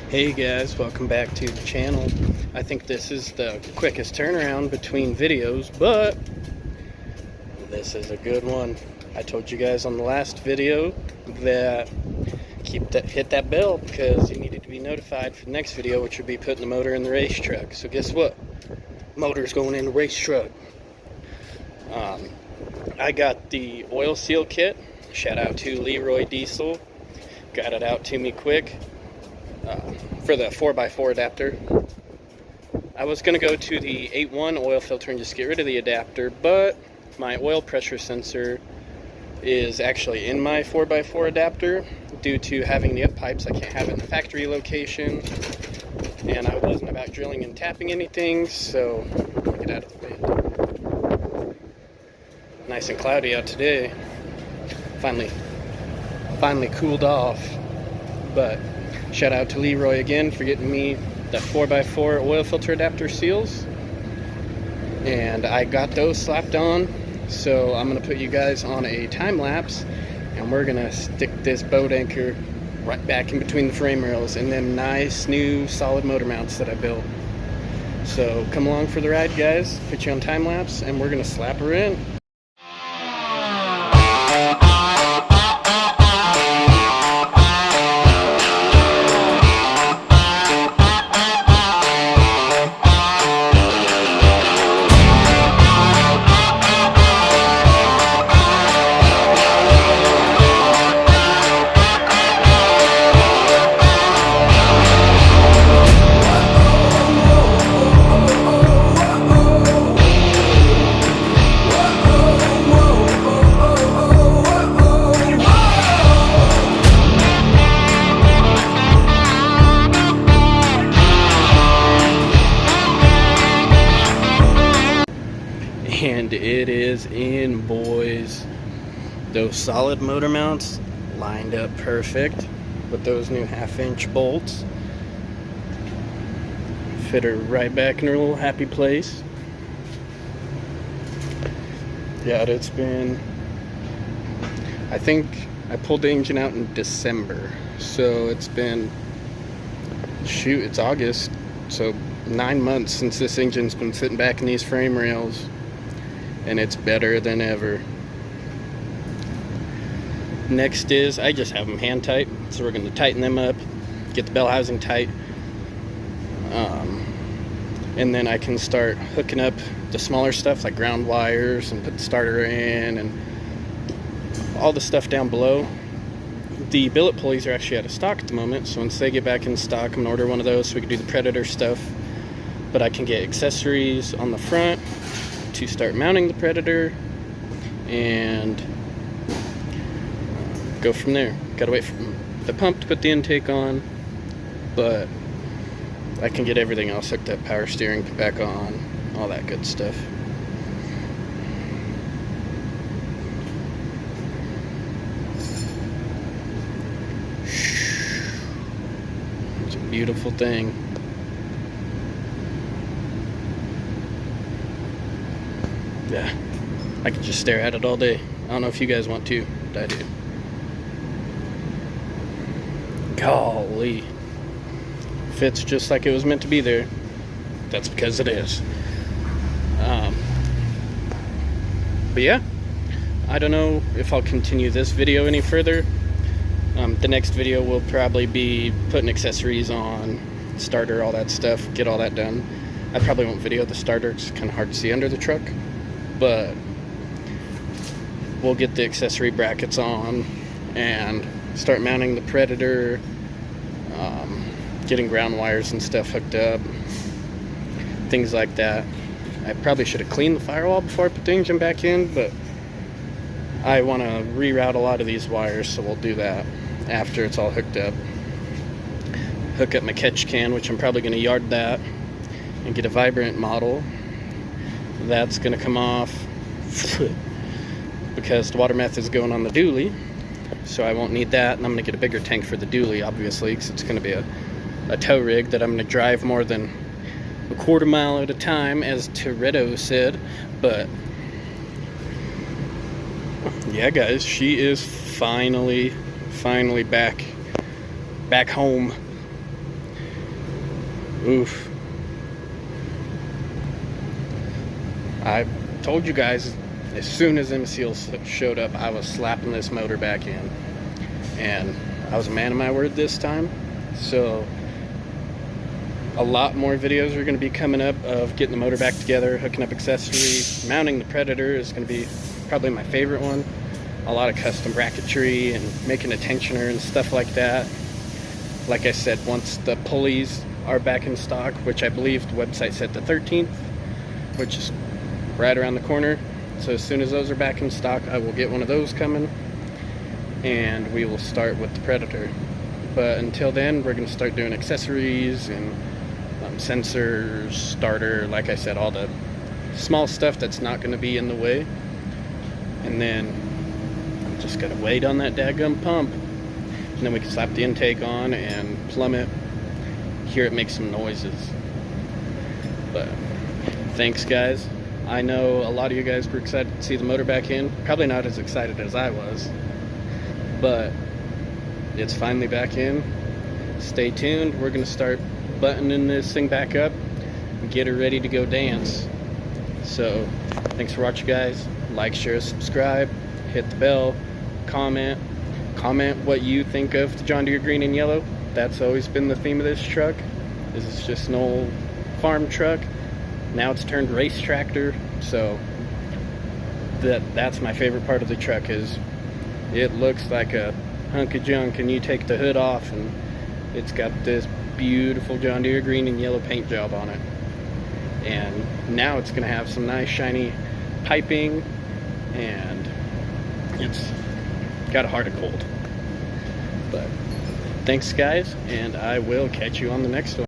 Hey guys, welcome back to the channel. I think this is the quickest turnaround between videos, but this is a good one. I told you guys on the last video that hit that bell because you needed to be notified for the next video, which would be putting the motor in the race truck. So guess what? Motor's going in the race truck. I got the oil seal kit. Shout out to Leroy Diesel. Got it out to me quick. For the 4x4 adapter. I was going to go to the 8.1 oil filter and just get rid of the adapter, but my oil pressure sensor is actually in my 4x4 adapter. Due to having the up pipes, I can't have it in the factory location, and I wasn't about drilling and tapping anything, so I'll get out of the way. Nice and cloudy out today. Finally cooled off, but shout out to Leroy again for getting me the 4x4 oil filter adapter seals. And I got those slapped on. So I'm going to put you guys on a time lapse. And we're going to stick this boat anchor right back in between the frame rails and them nice new solid motor mounts that I built. So come along for the ride, guys. Put you on time lapse and we're going to slap her in. And it is in, boys. Those solid motor mounts lined up perfect with those new 1/2-inch bolts. Fit her right back in her little happy place. Yeah, it's been, I think I pulled the engine out in December, so it's been, shoot, it's August, so 9 months since this engine's been sitting back in these frame rails. And it's better than ever. Next is, I just have them hand tight, so we're going to tighten them up, get the bell housing tight, and then I can start hooking up the smaller stuff like ground wires and put the starter in and all the stuff down below. The billet pulleys are actually out of stock at the moment, so once they get back in stock, I'm going to order one of those so we can do the Predator stuff. But I can get accessories on the front to start mounting the Predator and go from there. Gotta wait for the pump to put the intake on, but I can get everything else hooked up, power steering put back on, all that good stuff. It's a beautiful thing. Yeah, I could just stare at it all day. I don't know if you guys want to, but I do. Golly. Fits just like it was meant to be there. That's because it is. But yeah, I don't know if I'll continue this video any further. The next video will probably be putting accessories on, starter, all that stuff, get all that done. I probably won't video the starter, it's kind of hard to see under the truck. But we'll get the accessory brackets on and start mounting the Predator, getting ground wires and stuff hooked up, things like that. I probably should have cleaned the firewall before I put the engine back in, but I want to reroute a lot of these wires, so we'll do that after it's all hooked up. Hook up my catch can, which I'm probably going to yard that, and get a vibrant model. That's going to come off because the water method is going on the dually, so I won't need that. And I'm going to get a bigger tank for the dually, obviously, because it's going to be a tow rig that I'm going to drive more than a 1/4 mile at a time, as Toretto said. But yeah, guys, she is finally back back home. Oof. I told you guys, as soon as them seals showed up, I was slapping this motor back in. And I was a man of my word this time. So a lot more videos are going to be coming up of getting the motor back together, hooking up accessories. Mounting the Predator is going to be probably my favorite one. A lot of custom bracketry and making a tensioner and stuff like that. Like I said, once the pulleys are back in stock, which I believe the website said the 13th, which is right around the corner. So as soon as those are back in stock, I will get one of those coming, and we will start with the Predator. But until then, we're going to start doing accessories and sensors, starter, like I said, all the small stuff that's not going to be in the way. And then I'm just going to wait on that dadgum pump, and then we can slap the intake on and plumb it, hear it make some noises. But thanks, guys. I know a lot of you guys were excited to see the motor back in. Probably not as excited as I was, but it's finally back in. Stay tuned. We're going to start buttoning this thing back up and get it ready to go dance. So thanks for watching, guys. Like, share, subscribe, hit the bell, comment what you think of the John Deere green and yellow. That's always been the theme of this truck. This is just an old farm truck. Now it's turned race tractor. So that's my favorite part of the truck, is it looks like a hunk of junk, and you take the hood off and it's got this beautiful John Deere green and yellow paint job on it. And now it's going to have some nice shiny piping, and it's got a heart of gold. But thanks, guys, and I will catch you on the next one.